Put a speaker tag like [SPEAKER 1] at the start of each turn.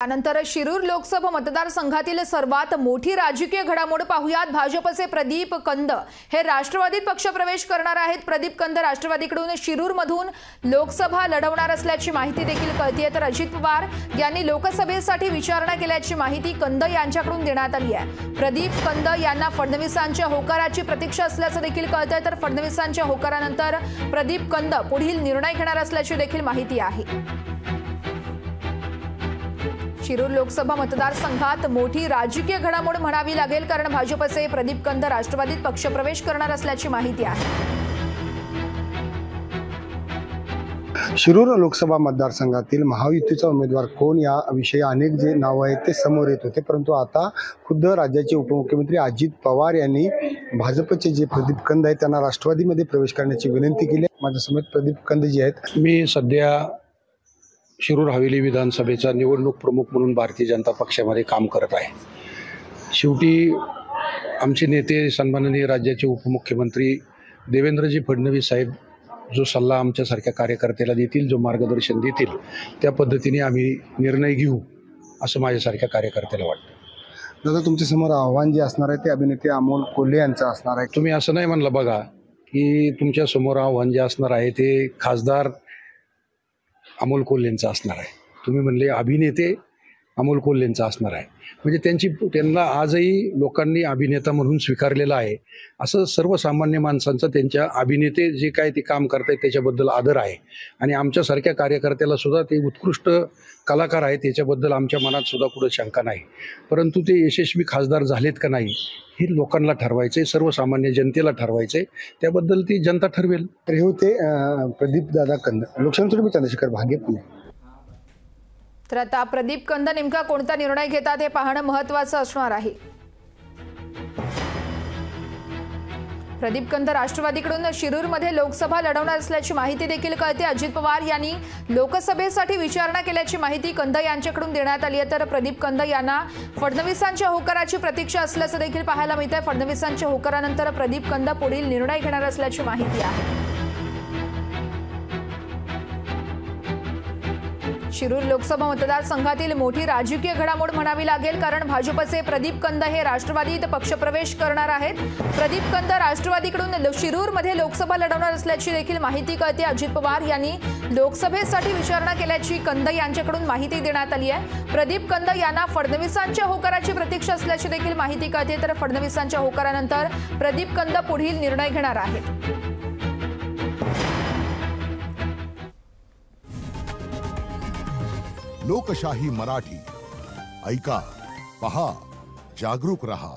[SPEAKER 1] त्यानंतर शिरूर लोकसभा मतदारसंघातील सर्वात मोठी राजकीय घडामोड पाहूयात। भाजपचे प्रदीप कंद हे राष्ट्रवादीत पक्षप्रवेश करणार आहेत। प्रदीप कंद राष्ट्रवादीकडून शिरूरमधून लोकसभा लढवणार असल्याची माहिती देखील कळतेय। तर अजित पवार यांनी लोकसभेसाठी विचारणा केल्याची माहिती कंद यांच्याकडून देण्यात आली आहे। प्रदीप कंद यांना फडणवीसांच्या होकाराची प्रतीक्षा असल्याचं देखील कळतंय। तर फडणवीसांच्या होकारानंतर प्रदीप कंद पुढील निर्णय घेणार असल्याची देखील माहिती आहे। शिरूर लोकसभा मतदारसंघात मोठी राजकीय घडामोड म्हणावी लागेल, कारण भाजपचे प्रदीप कंद राष्ट्रवादीत पक्षप्रवेश करणार असल्याची माहिती आहे।
[SPEAKER 2] शिरूर लोकसभा मतदारसंघातील महायुतीचा उमेदवार कोण याविषयी अनेक जे नाव आहेत ते समोर येत होते, परंतु आता खुद्द राज्याचे उपमुख्यमंत्री अजित पवार यांनी भाजपचे जे प्रदीप कंद आहेत त्यांना राष्ट्रवादीमध्ये प्रवेश करण्याची विनंती केली। माझ्यासमोर प्रदीप कंद जे आहेत।
[SPEAKER 3] मी सध्या शिरूर हवेली विधानसभेचा निवडणूक प्रमुख म्हणून भारतीय जनता पक्षामध्ये काम करत आहे। शेवटी आमचे नेते सन्माननीय राज्याचे उपमुख्यमंत्री देवेंद्रजी फडणवीस साहेब जो सल्ला आमच्यासारख्या कार्यकर्त्याला देतील, जो मार्गदर्शन देतील, त्या पद्धतीने आम्ही निर्णय घेऊ असं माझ्यासारख्या कार्यकर्त्याला वाटतं।
[SPEAKER 2] दादा, तुमच्या समोर आव्हान जे असणार आहे ते अभिनेते अमोल कोल्हे यांचं असणार आहे।
[SPEAKER 3] तुम्ही असं नाही म्हणलं बघा की तुमच्या समोर आव्हान जे असणार आहे ते खासदार अमोल कोल्हेंचा असणार आहे। तुम्ही म्हणले अभिनेते अमोल कोल्हेंचा असणार आहे, म्हणजे त्यांना आजही लोकांनी अभिनेता म्हणून स्वीकारलेलं आहे। असं सर्वसामान्य माणसांचा त्यांच्या अभिनेते जे काय ते काम करतात त्याच्याबद्दल आदर आहे, आणि आमच्यासारख्या कार्यकर्त्याला सुद्धा ते उत्कृष्ट कलाकार आहेत त्याच्याबद्दल आमच्या मनात सुद्धा कुठं शंका नाही। परंतु ते यशस्वी खासदार झालेत का नाही हे लोकांना ठरवायचे, सर्वसामान्य जनतेला ठरवायचे, त्याबद्दल ती जनता ठरवेल।
[SPEAKER 2] तर हे होते प्रदीप दादा कंद, लोकशाही चंद्रशेखर भागे, पुणे।
[SPEAKER 1] तर आता प्रदीप कंद नेमका कोणता निर्णय घेतात हे पाहणं महत्त्वाचं असणार आहे। प्रदीप कंद राष्ट्रवादीकडून शिरूरमध्ये लोकसभा लढवणार असल्याची माहिती देखील कळते। अजित पवार यांनी लोकसभेसाठी विचारणा केल्याची माहिती कंद यांच्याकडून देण्यात आली आहे। तर प्रदीप कंद यांना फडणवीसांच्या होकाराची प्रतीक्षा असल्याचं देखील पाहायला मिळतंय। फडणवीसांच्या होकारानंतर प्रदीप कंद पुढील निर्णय घेणार असल्याची माहिती आहे। शिरूर लोकसभा मतदारसंघातील मोठी राजकीय घडामोड म्हणावी लागेल, कारण भाजपचे प्रदीप कंद हे राष्ट्रवादीत पक्षप्रवेश करणार आहेत। प्रदीप कंद राष्ट्रवादीकडून शिरूरमध्ये लोकसभा लढवणार असल्याची देखील माहिती कळते। अजित पवार यांनी लोकसभेसाठी विचारणा केल्याची कंद यांच्याकडून माहिती देण्यात आली आहे। प्रदीप कंद यांना फडणवीसांच्या होकाराची प्रतीक्षा असल्याची देखील माहिती कळते। तर फडणवीसांच्या होकारानंतर प्रदीप कंद पुढील निर्णय घेणार आहेत।
[SPEAKER 4] लोकशाही मराठी ऐका, पहा, जागरूक रहा।